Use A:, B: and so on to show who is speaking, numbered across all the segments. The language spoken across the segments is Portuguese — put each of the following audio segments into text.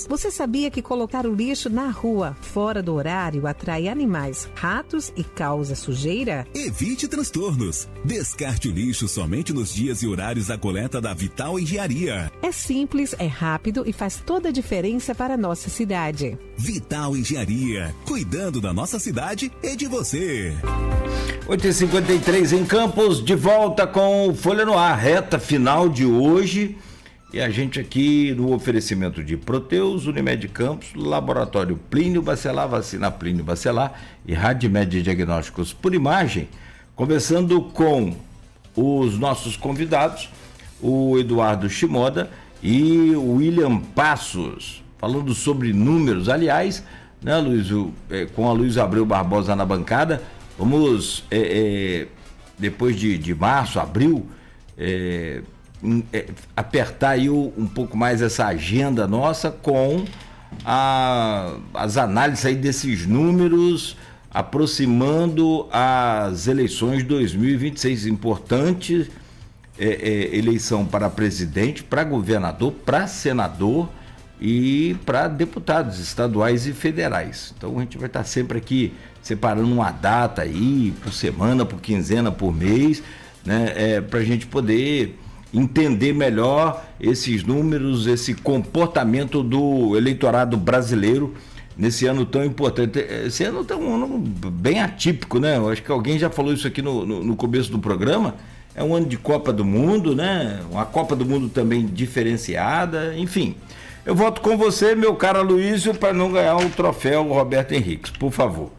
A: animais. Você sabia que colocar o lixo na rua, fora do horário, atrai animais, ratos e causa sujeira?
B: Evite transtornos. Descarte o lixo somente nos dias e horários da coleta da Vital Engenharia.
A: É simples, é rápido e faz toda a diferença para a nossa cidade.
B: Vital Engenharia, cuidando da nossa cidade e de você.
C: 8h53 em Campos, de volta com Folha no Ar, reta final de hoje. E a gente aqui no oferecimento de Proteus, Unimed Campos, Laboratório Plínio Bacelar, Vacina Plínio Bacelar e Radmed Diagnósticos por Imagem, conversando com os nossos convidados, o Eduardo Shimoda e o William Passos, falando sobre números. Aliás, né, Luiz, com a Luiz Abreu Barbosa na bancada, vamos, depois de março, abril, apertar aí um pouco mais essa agenda nossa com as análises aí desses números, aproximando as eleições de 2026. Importante eleição para presidente, para governador, para senador e para deputados estaduais e federais. Então a gente vai estar sempre aqui separando uma data aí, por semana, por quinzena, por mês, né, para a gente poder entender melhor esses números, esse comportamento do eleitorado brasileiro nesse ano tão importante. Esse ano é um ano bem atípico, né? Eu acho que alguém já falou isso aqui no começo do programa. É um ano de Copa do Mundo, né? Uma Copa do Mundo também diferenciada, enfim. Eu volto com você, meu caro Aloysio, para não ganhar o troféu Roberto Henriques, por favor.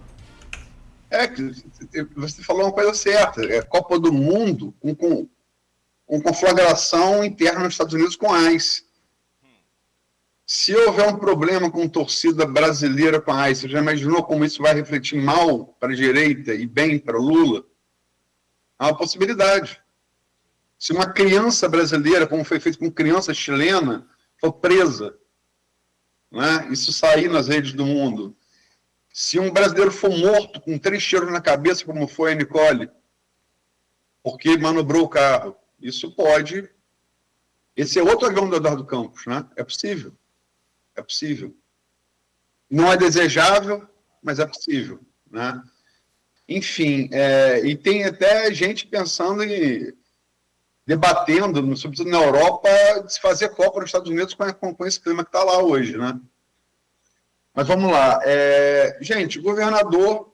D: Você falou uma coisa certa. É Copa do Mundo com conflagração interna nos Estados Unidos com a ICE. Se houver um problema com torcida brasileira com a ICE, você já imaginou como isso vai refletir mal para a direita e bem para o Lula? É uma possibilidade. Se uma criança brasileira, como foi feito com criança chilena, for presa, né? Isso sair nas redes do mundo. Se um brasileiro for morto com 3 tiros na cabeça, como foi a Nicole, porque manobrou o carro, isso pode... Esse é outro agão do Eduardo Campos, né? É possível. É possível. Não é desejável, mas é possível, né? Enfim, e tem até gente pensando em... debatendo, sobretudo na Europa, de se fazer Copa nos Estados Unidos com esse clima que está lá hoje, né? Mas vamos lá. Gente, governador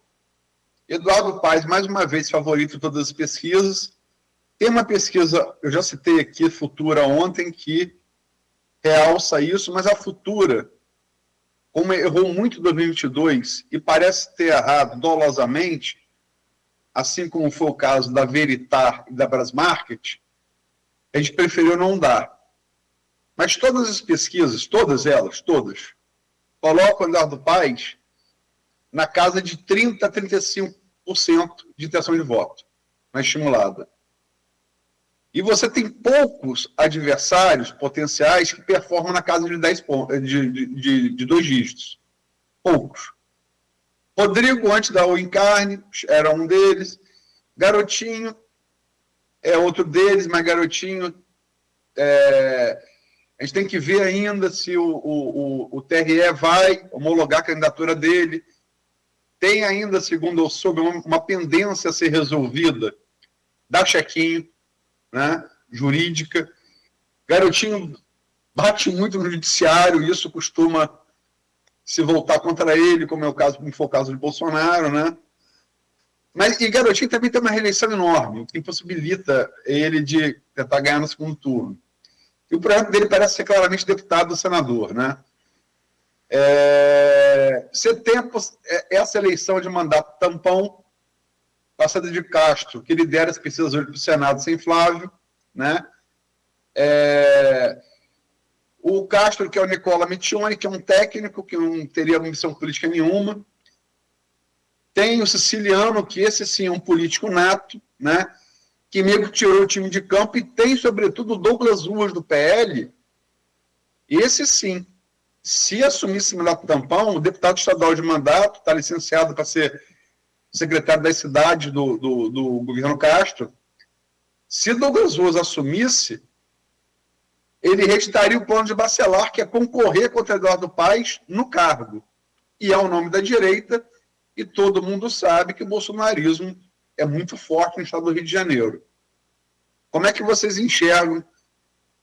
D: Eduardo Paes, mais uma vez, favorito em todas as pesquisas. Tem uma pesquisa, eu já citei aqui, Futura, ontem, que realça isso, mas a Futura, como errou muito em 2022 e parece ter errado dolosamente, assim como foi o caso da Veritar e da Brasmarket, a gente preferiu não dar. Mas todas as pesquisas, todas elas, todas, colocam o Eduardo Paes na casa de 30% a 35% de intenção de voto, na estimulada. E você tem poucos adversários potenciais que performam na casa de 10 pontos, de 2 dígitos. Poucos. Rodrigo, antes da Encarne, era um deles. Garotinho é outro deles, mas Garotinho... a gente tem que ver ainda se o TRE vai homologar a candidatura dele. Tem ainda, segundo eu soube, uma pendência a ser resolvida da Chequinho, né, jurídica. Garotinho bate muito no judiciário, e isso costuma se voltar contra ele, como foi o caso de Bolsonaro, né? E Garotinho também tem uma reeleição enorme, o que impossibilita ele de tentar ganhar no segundo turno. E o projeto dele parece ser claramente deputado ou senador, né? Você tem essa eleição de mandato tampão, passada de Castro, que lidera as pesquisas hoje para o Senado sem Flávio, né? O Castro, que é o Nicola Michione, que é um técnico, que não teria missão política nenhuma. Tem o Siciliano, que esse sim é um político nato, né? Que meio que tirou o time de campo, e tem, sobretudo, o Douglas Ruas, do PL. Esse sim, se assumisse mandato tampão, o deputado estadual de mandato, está licenciado para ser secretário das cidades do governo Castro. Se Douglas Ruas assumisse, ele reeditaria o plano de Bacelar, que é concorrer contra Eduardo Paes no cargo. E é o nome da direita, e todo mundo sabe que o bolsonarismo é muito forte no estado do Rio de Janeiro. Como é que vocês enxergam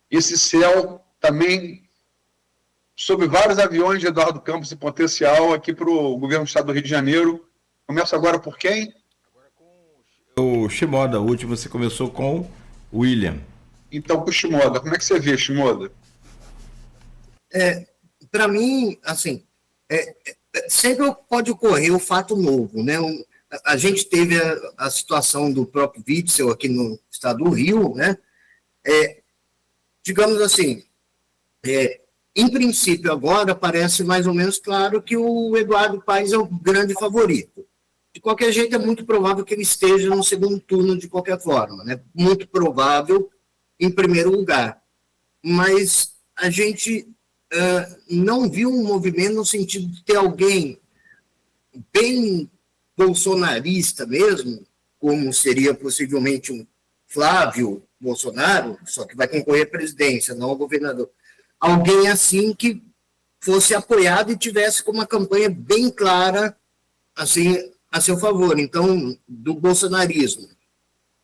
D: esse céu também sobre vários aviões de Eduardo Campos em potencial aqui para o governo do estado do Rio de Janeiro? Começa agora por quem?
C: O Shimoda, o último você começou com o William.
D: Então, com o Shimoda, como é que você vê, Shimoda?
E: Para mim, assim, sempre pode ocorrer o fato novo, né? A gente teve a situação do próprio Witzel aqui no estado do Rio, né? Digamos assim, em princípio agora parece mais ou menos claro que o Eduardo Paes é o grande favorito. De qualquer jeito, é muito provável que ele esteja no segundo turno de qualquer forma, né? Muito provável em primeiro lugar. Mas a gente não viu um movimento no sentido de ter alguém bem bolsonarista mesmo, como seria possivelmente um Flávio Bolsonaro, só que vai concorrer à presidência, não ao governador. Alguém assim que fosse apoiado e tivesse com uma campanha bem clara, assim, a seu favor, então, do bolsonarismo.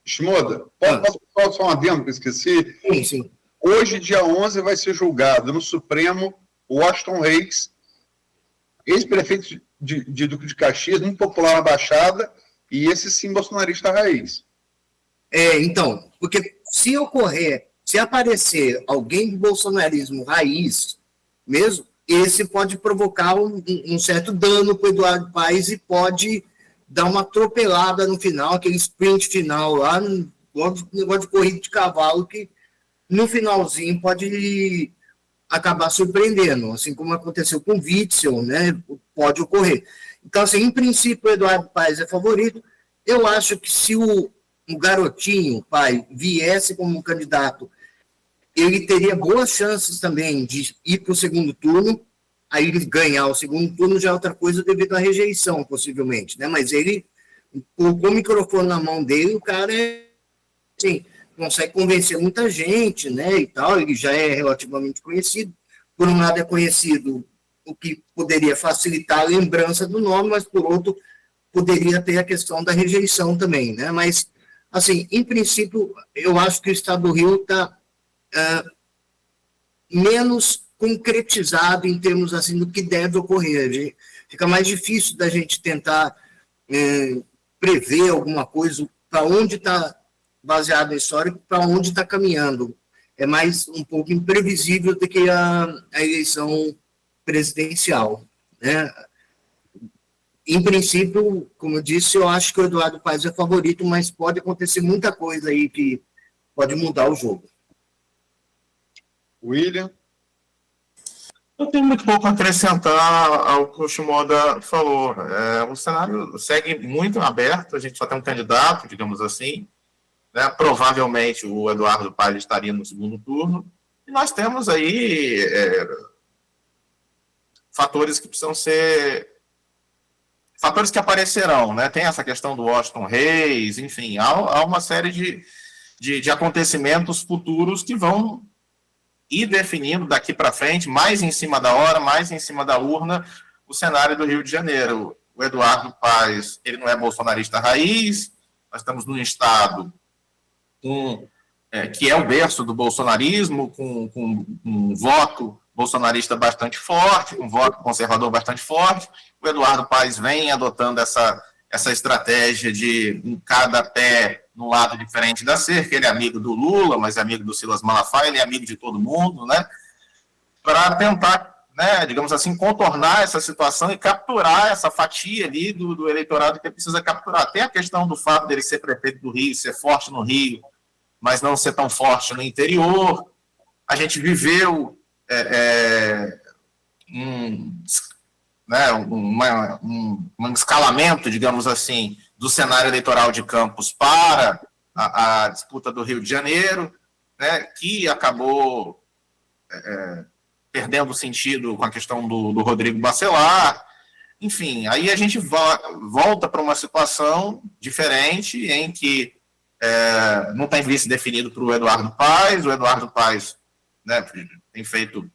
D: Shimoda, posso só um adendo que eu esqueci?
E: Sim.
D: Hoje, dia 11, vai ser julgado no Supremo o Washington Reis, ex-prefeito de Duque de Caxias, muito popular na Baixada, e esse sim bolsonarista raiz.
E: Então, porque se aparecer alguém do bolsonarismo raiz mesmo, esse pode provocar um certo dano para o Eduardo Paes e pode dar uma atropelada no final, aquele sprint final lá, negócio de corrida de cavalo, que no finalzinho pode acabar surpreendendo, assim como aconteceu com o Witzel, né? Pode ocorrer. Então, assim, em princípio, o Eduardo Paes é favorito. Eu acho que se o garotinho, o pai, viesse como um candidato, ele teria boas chances também de ir para o segundo turno. Aí ele ganhar o segundo turno já é outra coisa devido à rejeição, possivelmente, né? Mas ele, com o microfone na mão dele, o cara assim, consegue convencer muita gente, né, e tal, ele já é relativamente conhecido. Por um lado é conhecido, o que poderia facilitar a lembrança do nome, mas por outro poderia ter a questão da rejeição também, né? Mas, assim, em princípio, eu acho que o estado do Rio está menos concretizado em termos assim do que deve ocorrer. Fica mais difícil da gente tentar prever alguma coisa, para onde está baseado na história, para onde está caminhando. É mais um pouco imprevisível do que a eleição presidencial, né? Em princípio, como eu disse, eu acho que o Eduardo Paes é favorito, mas pode acontecer muita coisa aí que pode mudar o jogo.
D: William?
F: Eu tenho muito pouco a acrescentar ao que o Shimoda falou. O cenário segue muito aberto, a gente só tem um candidato, digamos assim, né? Provavelmente o Eduardo Paes estaria no segundo turno, e nós temos aí fatores que precisam ser... fatores que aparecerão, né? Tem essa questão do Washington Reis, enfim, há uma série de acontecimentos futuros que vão ir definindo daqui para frente, mais em cima da hora, mais em cima da urna, o cenário do Rio de Janeiro. O Eduardo Paes, ele não é bolsonarista raiz, nós estamos num estado que é o berço do bolsonarismo, com um voto bolsonarista bastante forte, um voto conservador bastante forte. O Eduardo Paes vem adotando essa estratégia de em cada pé num lado diferente da cerca. Ele é amigo do Lula, mas é amigo do Silas Malafaia, ele é amigo de todo mundo, né? Para tentar, né, digamos assim, contornar essa situação e capturar essa fatia ali do eleitorado que ele precisa capturar. Tem a questão do fato dele ser prefeito do Rio, ser forte no Rio, mas não ser tão forte no interior. A gente viveu um escalamento, digamos assim, do cenário eleitoral de Campos para a disputa do Rio de Janeiro, né, que acabou perdendo sentido com a questão do Rodrigo Bacelar. Enfim, aí a gente volta para uma situação diferente em que não tem vice definido para o Eduardo Paes né, tem feito,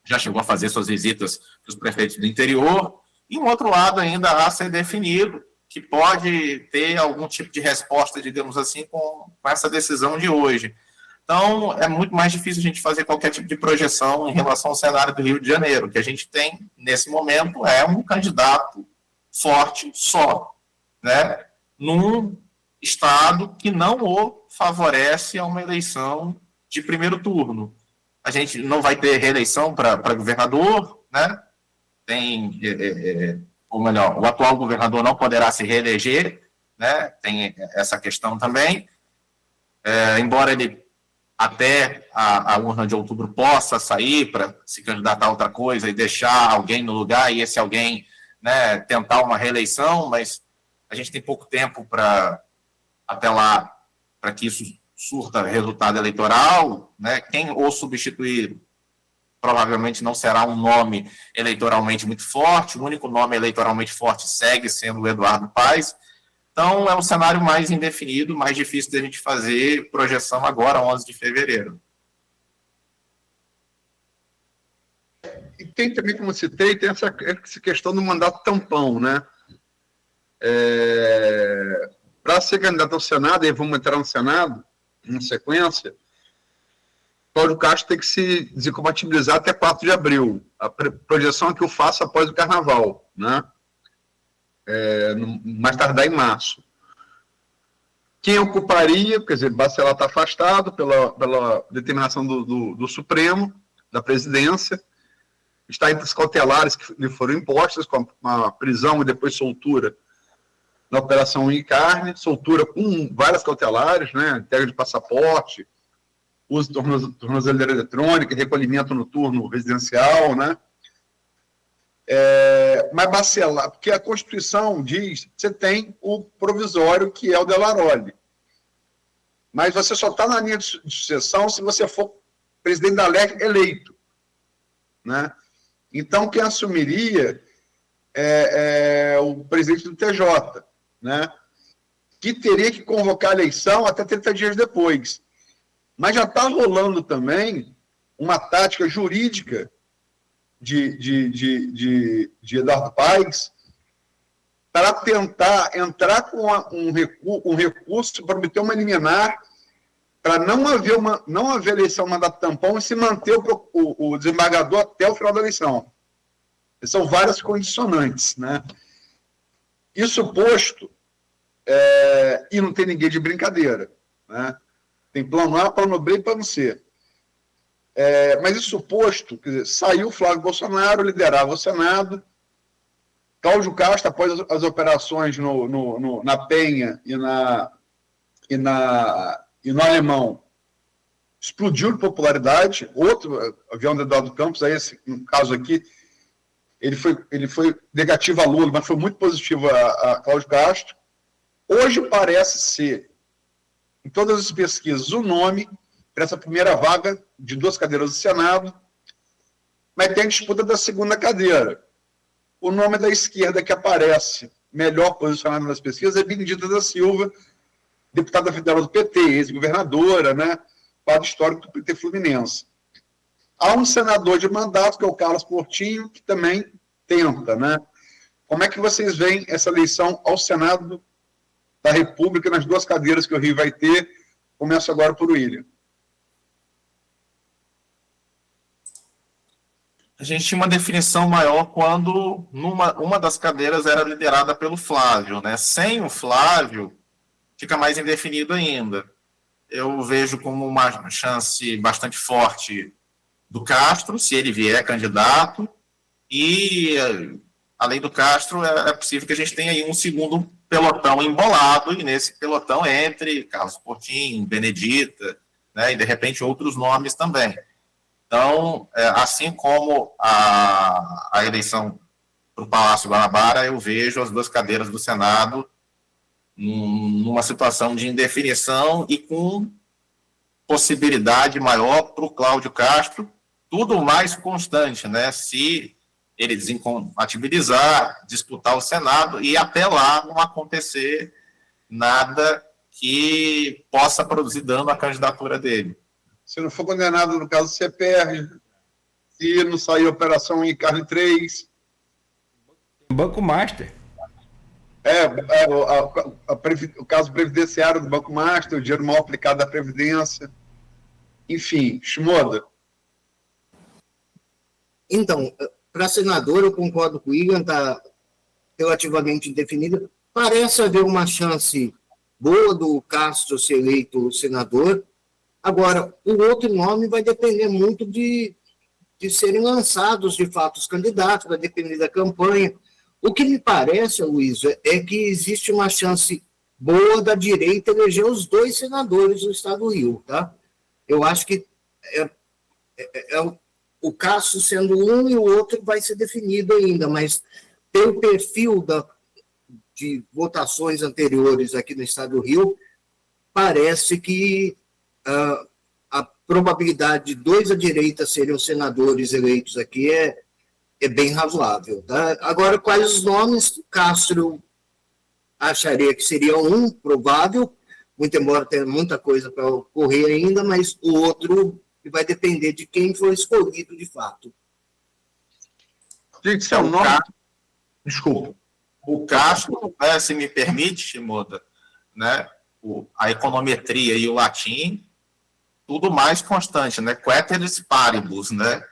F: já chegou a fazer suas visitas para os prefeitos do interior, e um outro lado ainda a ser definido, que pode ter algum tipo de resposta, digamos assim, com essa decisão de hoje. Então, é muito mais difícil a gente fazer qualquer tipo de projeção em relação ao cenário do Rio de Janeiro. O que a gente tem, nesse momento, é um candidato forte só, né, num estado que não o favorece a uma eleição de primeiro turno. A gente não vai ter reeleição para governador, né? Ou melhor, o atual governador não poderá se reeleger, né? Tem essa questão também. Embora ele, até a urna de outubro, possa sair para se candidatar a outra coisa e deixar alguém no lugar, e esse alguém, né, tentar uma reeleição, mas a gente tem pouco tempo até lá, para que isso surta resultado eleitoral, né? Quem o substituir provavelmente não será um nome eleitoralmente muito forte, o único nome eleitoralmente forte segue sendo o Eduardo Paes. Então, é um cenário mais indefinido, mais difícil de a gente fazer projeção agora, 11 de fevereiro.
D: E tem também, como citei, tem essa questão do mandato tampão, né? Para ser candidato ao Senado, e vamos entrar no Senado, em sequência, Cláudio Castro tem que se desincompatibilizar até 4 de abril. A projeção é que eu faço após o Carnaval, né? Mais tardar em março. Quem ocuparia, quer dizer, Bacelar está afastado pela determinação do Supremo, da presidência, está entre as cautelares que lhe foram impostas, com a prisão e depois soltura na Operação Carne, soltura com várias cautelares, né? Entrega de passaporte, uso de tornozeleira eletrônica, recolhimento noturno residencial, né? Mas Bacelar, porque a Constituição diz que você tem o provisório, que é o Delaroli. Mas você só está na linha de sucessão se você for presidente da LEC eleito, né? Então, quem assumiria é o presidente do TJ, né? Que teria que convocar a eleição até 30 dias depois. Mas já está rolando também uma tática jurídica de Eduardo Paes para tentar entrar com um recurso para obter uma liminar para não haver eleição mandato tampão e se manter o desembargador até o final da eleição. São várias condicionantes, né? Isso posto, e não tem ninguém de brincadeira, né? Tem plano A, plano B e plano C. Mas isso posto, quer dizer, saiu Flávio Bolsonaro, liderava o Senado, Cláudio Castro, após as operações na Penha e no Alemão, explodiu de popularidade. Outro avião do Eduardo Campos, no caso aqui, ele foi negativo a Lula, mas foi muito positivo a Cláudio Castro. Hoje parece ser, em todas as pesquisas, o nome para essa primeira vaga de 2 cadeiras do Senado, mas tem a disputa da segunda cadeira. O nome da esquerda que aparece melhor posicionado nas pesquisas é Benedita da Silva, deputada federal do PT, ex-governadora, né? Quadro histórico do PT fluminense. Há um senador de mandato, que é o Carlos Portinho, que também tenta, né? Como é que vocês veem essa eleição ao Senado da República, nas 2 cadeiras que o Rio vai ter? Começo agora por William.
F: A gente tinha uma definição maior quando uma das cadeiras era liderada pelo Flávio, né? Sem o Flávio, fica mais indefinido ainda. Eu vejo como uma chance bastante forte do Castro, se ele vier candidato, e, além do Castro, é possível que a gente tenha aí um segundo pelotão embolado, e nesse pelotão entre Carlos Portinho, Benedita, né, e, de repente, outros nomes também. Então, assim como a eleição para o Palácio Guanabara, eu vejo as 2 cadeiras do Senado numa situação de indefinição e com possibilidade maior para o Cláudio Castro, tudo mais constante, né? Se ele desincompatibilizar, disputar o Senado e até lá não acontecer nada que possa produzir dano à candidatura dele.
D: Se não for condenado, no caso, você perde. Se não sair operação em carne 3.
C: Banco Master.
D: O caso previdenciário do Banco Master, o dinheiro mal aplicado da Previdência. Enfim, Shimoda.
E: Então, para senador, eu concordo com o William, está relativamente definida. Parece haver uma chance boa do Castro ser eleito senador. Agora, o outro nome vai depender muito de serem lançados, de fato, os candidatos, vai depender da campanha. O que me parece, Luiz, é que existe uma chance boa da direita eleger os 2 senadores do Estado do Rio, tá? Eu acho que o Castro sendo um e o outro vai ser definido ainda, mas pelo perfil de votações anteriores aqui no Estado do Rio, parece que a probabilidade de 2 à direita serem os senadores eleitos aqui é bem razoável. Tá? Agora, quais os nomes? Castro acharia que seria um provável, muito embora tenha muita coisa para ocorrer ainda, mas o outro vai depender de quem for escolhido de fato.
D: Gente, seu nome... Desculpa.
F: O Castro, se me permite, Shimoda, né, a econometria e o latim, tudo mais constante, né? Quaeteris paribus, né?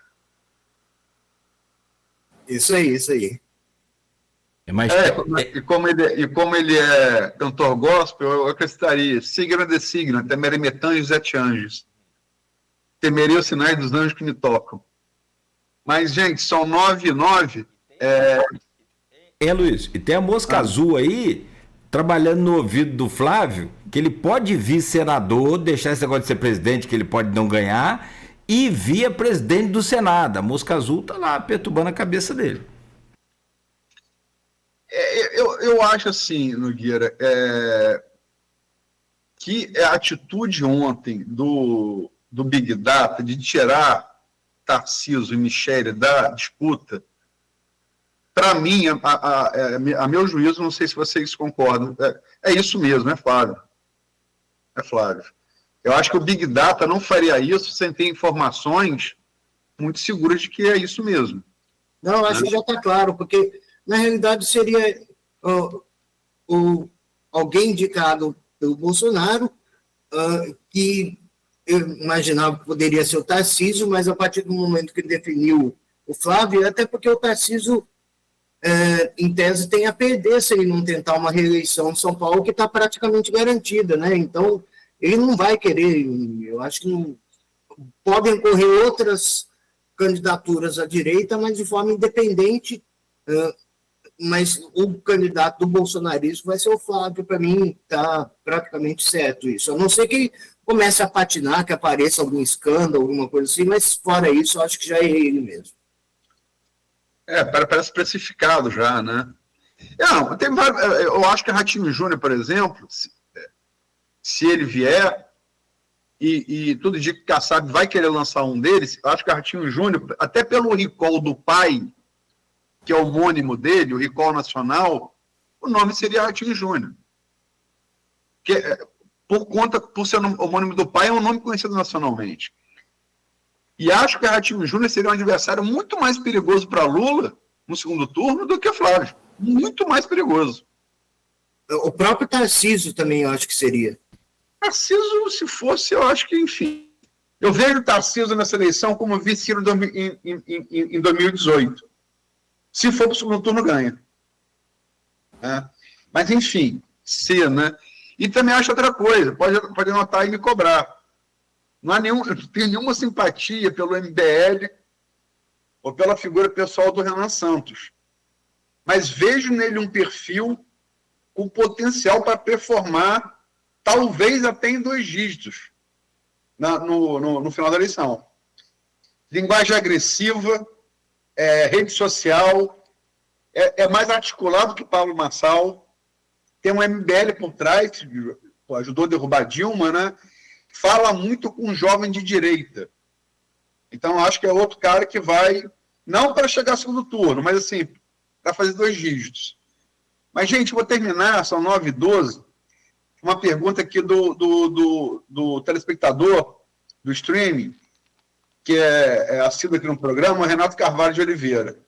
E: Isso aí.
D: E como ele é cantor gospel, eu acrescentaria signo de signo, temeremetanjos et anjos. Temerei os sinais dos anjos que me tocam. Mas, gente, são 9 e 9.
C: Luiz, e tem a mosca azul aí, trabalhando no ouvido do Flávio, que ele pode vir senador, deixar esse negócio de ser presidente, que ele pode não ganhar, e vir presidente do Senado. A mosca azul tá lá perturbando a cabeça dele.
D: Eu acho assim, Nogueira, que a atitude ontem do Big Data de tirar Tarcísio e Michele da disputa, para mim, a meu juízo, não sei se vocês concordam, é isso mesmo, Flávio. Flávio. Eu acho que o Big Data não faria isso sem ter informações muito seguras de que é isso mesmo.
E: Não, acho que já está claro, porque, na realidade, seria alguém indicado pelo Bolsonaro, que eu imaginava que poderia ser o Tarcísio, mas a partir do momento que ele definiu o Flávio, até porque o Tarcísio, em tese, tem a perder se ele não tentar uma reeleição em São Paulo, que está praticamente garantida, né? Então, ele não vai querer, eu acho que não, podem ocorrer outras candidaturas à direita, mas de forma independente, mas o candidato do bolsonarismo vai ser o Flávio, para mim está praticamente certo isso, a não ser que comece a patinar, que apareça algum escândalo, alguma coisa assim, mas fora isso, eu acho que já é ele mesmo.
D: Parece especificado já, né? Eu acho que Ratinho Júnior, por exemplo, se ele vier, e tudo indica que Kassab vai querer lançar um deles, eu acho que Ratinho Júnior, até pelo recall do pai, que é homônimo dele, o recall nacional, o nome seria Ratinho Júnior. Por ser homônimo do pai, é um nome conhecido nacionalmente. E acho que Ratinho Júnior seria um adversário muito mais perigoso para Lula no segundo turno do que Flávio. Muito mais perigoso.
E: O próprio Tarcísio também, eu acho que seria.
D: Tarcísio, se fosse, eu acho que, enfim. Eu vejo o Tarcísio nessa eleição como vice em 2018. Se for para o segundo turno, ganha. Mas, enfim, né? E também acho outra coisa, pode anotar e me cobrar. Eu não tenho nenhuma simpatia pelo MBL ou pela figura pessoal do Renan Santos. Mas vejo nele um perfil com potencial para performar, talvez até em 2 dígitos, no final da eleição. Linguagem agressiva, rede social, é mais articulado que Pablo Marçal, tem um MBL por trás, ajudou a derrubar Dilma, né? Fala muito com um jovem de direita. Então, acho que é outro cara que vai, não para chegar ao segundo turno, mas assim, para fazer 2 dígitos. Mas, gente, vou terminar, são 9h12, uma pergunta aqui do telespectador, do streaming, que é assíduo aqui no programa, Renato Carvalho de Oliveira.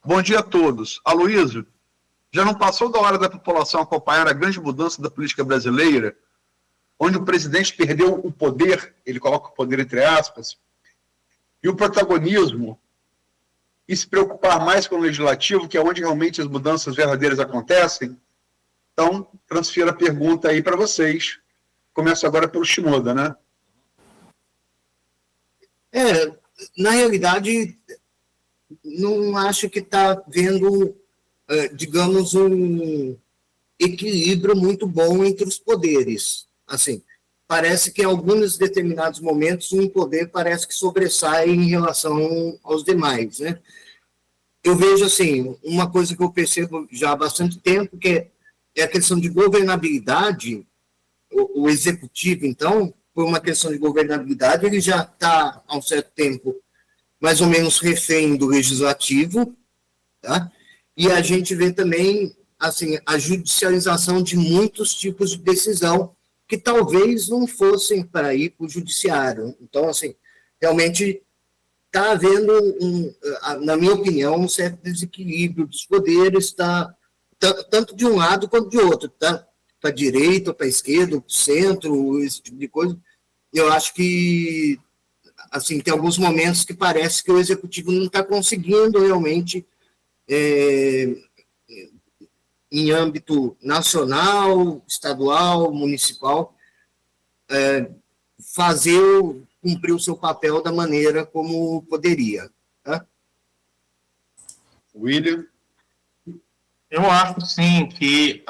D: Bom dia a todos. Aloysio, já não passou da hora da população acompanhar a grande mudança da política brasileira, onde o presidente perdeu o poder, ele coloca o poder entre aspas, e o protagonismo, e se preocupar mais com o legislativo, que é onde realmente as mudanças verdadeiras acontecem? Então, transfiro a pergunta aí para vocês. Começo agora pelo Shimoda, né?
E: Na realidade, não acho que está havendo, digamos, um equilíbrio muito bom entre os poderes. Assim, parece que em alguns determinados momentos um poder parece que sobressai em relação aos demais, né? Eu vejo, assim, uma coisa que eu percebo já há bastante tempo, que é a questão de governabilidade. O executivo, então, por uma questão de governabilidade, ele já está, há um certo tempo, mais ou menos refém do legislativo, tá? E a gente vê também, assim, a judicialização de muitos tipos de decisão que talvez não fossem para ir para o judiciário. Então, assim, realmente está havendo, na minha opinião, um certo desequilíbrio dos poderes, tanto de um lado quanto de outro, tá? Para a direita, para a esquerda, para o centro, esse tipo de coisa. Eu acho que, assim, tem alguns momentos que parece que o executivo não está conseguindo realmente, em âmbito nacional, estadual, municipal, cumprir o seu papel da maneira como poderia. Tá?
D: William?
F: Eu acho, sim, que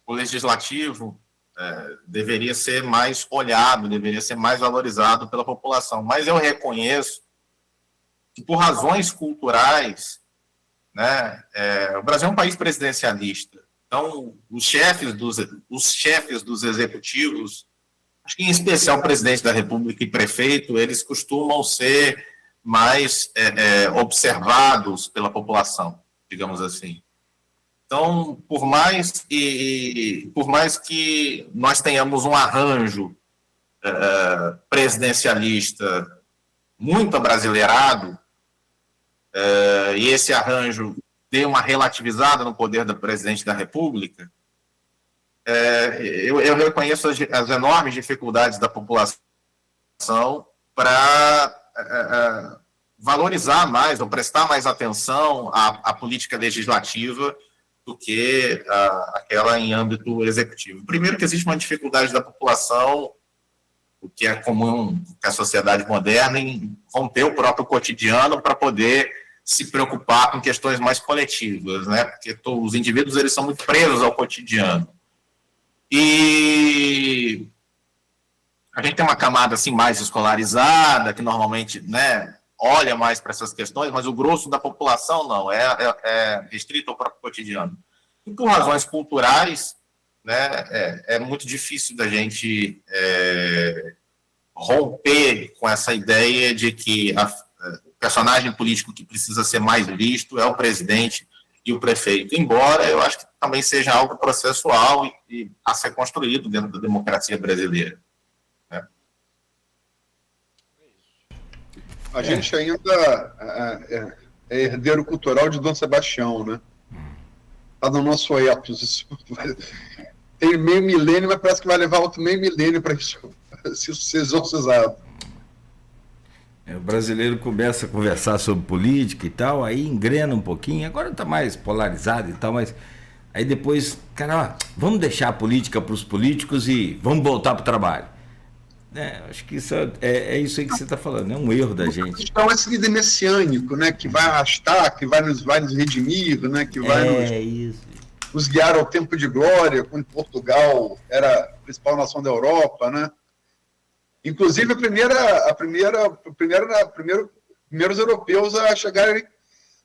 F: o legislativo deveria ser mais olhado, deveria ser mais valorizado pela população. Mas eu reconheço que, por razões culturais, né, o Brasil é um país presidencialista. Então, os chefes dos executivos, acho que em especial o presidente da República e prefeito, eles costumam ser mais observados pela população, digamos assim. Então, por mais que nós tenhamos um arranjo presidencialista muito abrasileirado, e esse arranjo dê uma relativizada no poder do presidente da República, eu reconheço as enormes dificuldades da população para valorizar mais ou prestar mais atenção à política legislativa do que aquela em âmbito executivo. Primeiro que existe uma dificuldade da população, o que é comum com a sociedade moderna, em romper o próprio cotidiano para poder se preocupar com questões mais coletivas, né? Porque os indivíduos eles são muito presos ao cotidiano. E a gente tem uma camada assim mais escolarizada, que normalmente, né, olha mais para essas questões, mas o grosso da população não, é restrito ao próprio cotidiano. E por razões culturais, né, é muito difícil da gente romper com essa ideia de que o personagem político que precisa ser mais visto é o presidente e o prefeito, embora eu acho que também seja algo processual e a ser construído dentro da democracia brasileira. Né?
D: A gente ainda é herdeiro cultural de Dom Sebastião, né? Está no nosso ethos. Tem meio milênio, mas parece que vai levar outro meio milênio para isso ser exorcizado.
C: O brasileiro começa a conversar sobre política e tal, aí engrena um pouquinho, agora está mais polarizado e tal, mas aí depois, cara, vamos deixar a política para os políticos e vamos voltar para o trabalho. Acho que isso é isso aí que você está falando, é um erro da gente.
D: Então, esse líder messiânico, né, que vai arrastar, que vai nos redimir, né, que vai nos guiar ao tempo de glória, quando Portugal era a principal nação da Europa, né? Inclusive, primeiros europeus a chegarem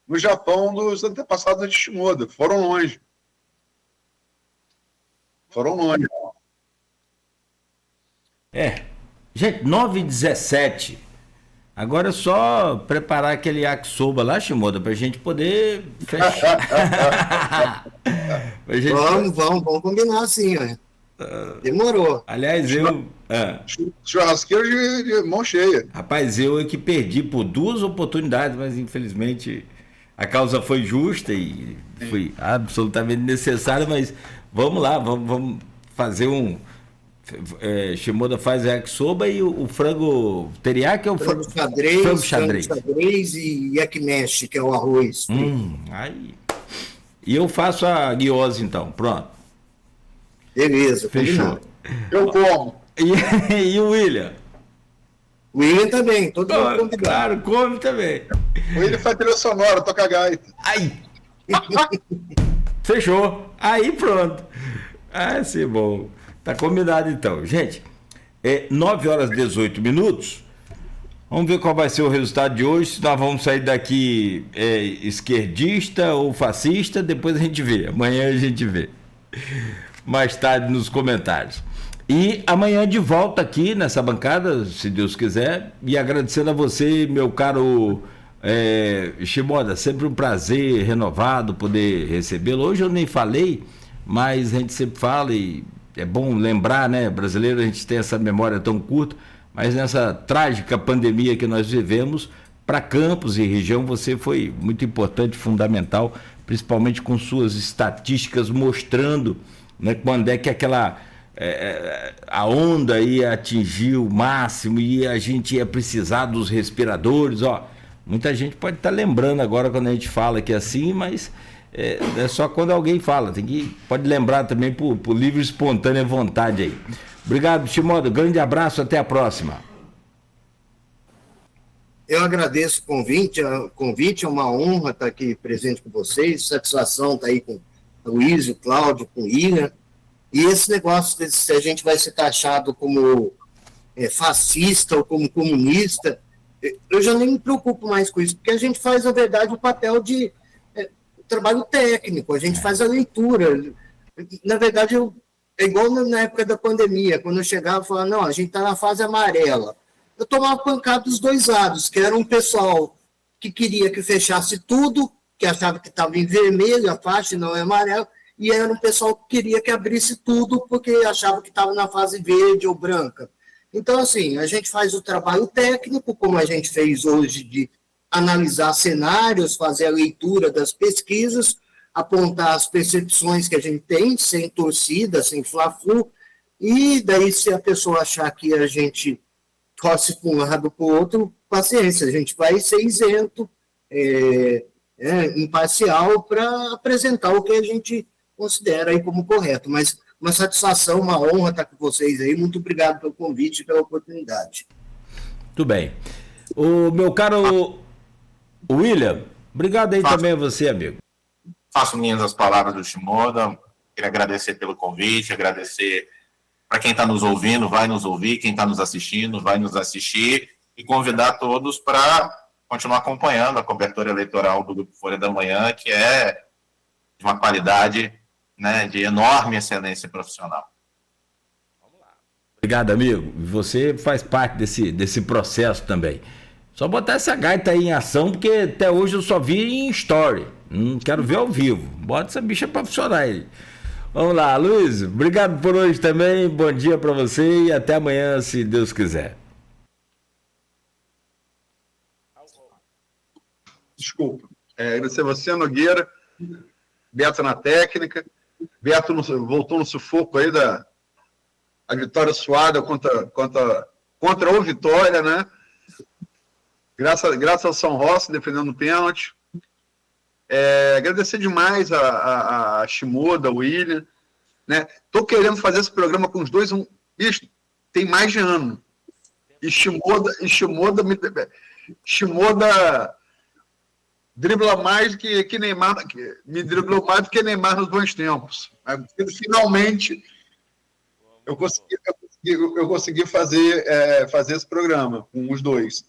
D: no Japão dos antepassados de Shimoda. Foram longe.
C: Gente, 9h17. Agora é só preparar aquele yakisoba lá, Shimoda, pra gente poder fechar.
E: Vamos combinar assim, ó. Demorou.
C: Aliás,
D: Churrasqueiro de mão cheia.
C: Rapaz, eu é que perdi por 2 oportunidades, mas infelizmente a causa foi justa e foi absolutamente necessária, mas vamos lá, vamos fazer um... Shimoda faz yakisoba e o frango teriyaki é o
E: frango xadrez e yakimeshi, que é o arroz.
C: Aí. E eu faço a guiose, então. Pronto.
E: Beleza.
C: Fechou.
D: Eu como.
C: E o William?
E: O William também. Todo mundo convidado.
C: Claro, come também.
D: O William faz trilha sonora, toca gaita.
C: Aí. Fechou. Aí pronto. Sim, bom. Tá combinado então. Gente, 9h18. Vamos ver qual vai ser o resultado de hoje. Se nós vamos sair daqui esquerdista ou fascista, depois a gente vê. Amanhã a gente vê. Mais tarde nos comentários. E amanhã de volta aqui nessa bancada, se Deus quiser. E agradecendo a você, meu caro Shimoda, sempre um prazer renovado poder recebê-lo. Hoje eu nem falei, mas a gente sempre fala e é bom lembrar, né? Brasileiro, a gente tem essa memória tão curta, mas nessa trágica pandemia que nós vivemos, para Campos e região, você foi muito importante, fundamental, principalmente com suas estatísticas mostrando, né, quando é que a onda ia atingir o máximo e a gente ia precisar dos respiradores. Muita gente pode estar lembrando agora quando a gente fala que é assim, mas é só quando alguém fala, pode lembrar também por livre e espontânea vontade aí. Obrigado, Shimoda, grande abraço, até a próxima.
E: Eu agradeço o convite, é uma honra estar aqui presente com vocês, satisfação estar aí com o Luiz, o Cláudio, com o William, e esse negócio, se a gente vai ser taxado como fascista ou como comunista, eu já nem me preocupo mais com isso, porque a gente faz, na verdade, o papel de trabalho técnico, a gente faz a leitura. Na verdade, é igual na época da pandemia, quando eu chegava e falava, não, a gente está na fase amarela. Eu tomava pancada dos dois lados, que era um pessoal que queria que fechasse tudo, que achava que estava em vermelho a faixa e não é amarelo, e era um pessoal que queria que abrisse tudo, porque achava que estava na fase verde ou branca. Então, assim, a gente faz o trabalho técnico, como a gente fez hoje, de analisar cenários, fazer a leitura das pesquisas, apontar as percepções que a gente tem, sem torcida, sem fla-flu, e daí se a pessoa achar que a gente torce para um lado para o outro, paciência, a gente vai ser isento, imparcial, para apresentar o que a gente considera aí como correto, mas uma satisfação, uma honra estar com vocês aí, muito obrigado pelo convite e pela oportunidade.
C: Tudo bem. O meu caro William, obrigado aí também a você, amigo.
F: Faço minhas as palavras do Shimoda, queria agradecer pelo convite, agradecer para quem está nos ouvindo, vai nos ouvir, quem está nos assistindo, vai nos assistir, e convidar todos para continuar acompanhando a cobertura eleitoral do Grupo Folha da Manhã, que é de uma qualidade, né, de enorme excelência profissional.
C: Obrigado, amigo. Você faz parte desse processo também. Só botar essa gaita aí em ação, porque até hoje eu só vi em story. Não quero ver ao vivo. Bota essa bicha para funcionar aí. Vamos lá, Luiz. Obrigado por hoje também. Bom dia para você e até amanhã, se Deus quiser.
D: Desculpa. Agradecer a você, Nogueira. Beto na técnica. Beto voltou no sufoco aí a vitória suada contra o Vitória, né? Graças ao São Rossi defendendo o pênalti. Agradecer demais a Shimoda, o William. Estou querendo fazer esse programa com os dois. Bicho, tem mais de ano. E Shimoda dribla mais que Neymar, me driblou mais do que Neymar nos bons tempos. Finalmente, eu consegui fazer esse programa com os dois.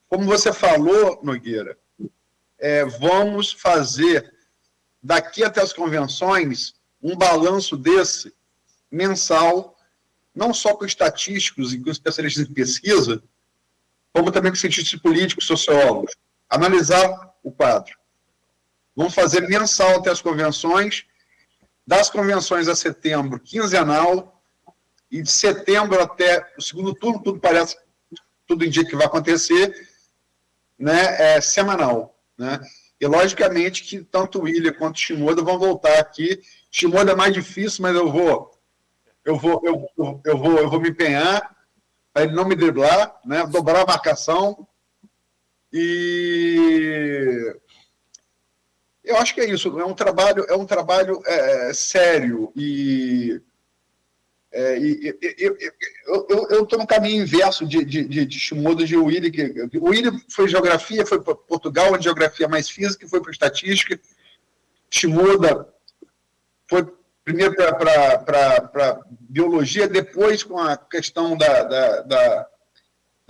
D: Como você falou, Nogueira, vamos fazer, daqui até as convenções, um balanço desse mensal, não só com estatísticos e com especialistas em pesquisa, como também com cientistas políticos, sociólogos. Analisar o quadro. Vamos fazer mensal até as convenções, das convenções a setembro, quinzenal, e de setembro até o segundo turno, tudo indica que vai acontecer, né, semanal, né? E logicamente que tanto o Willian quanto o Shimoda vão voltar aqui. Shimoda é mais difícil, mas eu vou me empenhar para ele não me driblar, né? Dobrar a marcação. E eu acho que é isso. É um trabalho sério e eu estou no caminho inverso de Shimoda e de Willian. O Willian foi geografia, foi para Portugal, onde geografia mais física, foi para estatística. Shimoda foi primeiro para biologia, depois com a questão da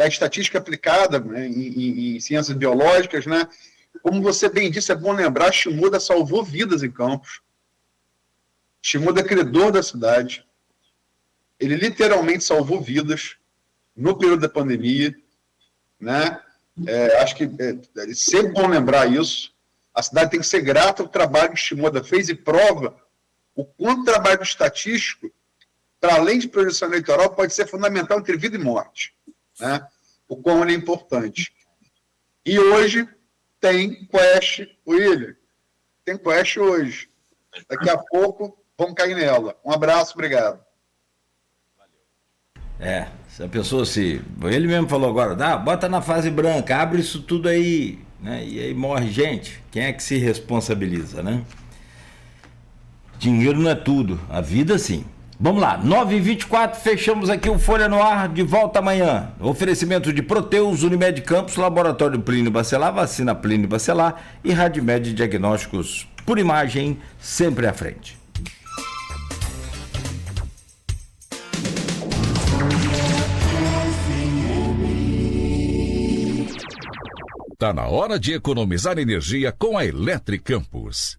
D: estatística aplicada, né, em ciências biológicas, né? Como você bem disse, é bom lembrar, Shimoda salvou vidas em Campos. Shimoda é credor da cidade. Ele literalmente salvou vidas no período da pandemia, né? Acho que é sempre bom lembrar isso. A cidade tem que ser grata ao trabalho que Shimoda fez e prova o quanto o trabalho estatístico, para além de projeção eleitoral, pode ser fundamental entre vida e morte, né? O quão ele é importante. E hoje tem Quest, Willian. Tem Quest hoje. Daqui a pouco vamos cair nela. Um abraço, obrigado.
C: Se a pessoa ele mesmo falou agora, bota na fase branca, abre isso tudo aí, né? E aí morre gente. Quem é que se responsabiliza, né? Dinheiro não é tudo, a vida sim. Vamos lá, 9h24, fechamos aqui o Folha no Ar, de volta amanhã. Oferecimento de Proteus, Unimed Campos, Laboratório Plínio Bacelar, Vacina Plínio Bacelar e Radmed Diagnósticos por imagem, sempre à frente.
G: Tá na hora de economizar energia com a Eletricampos.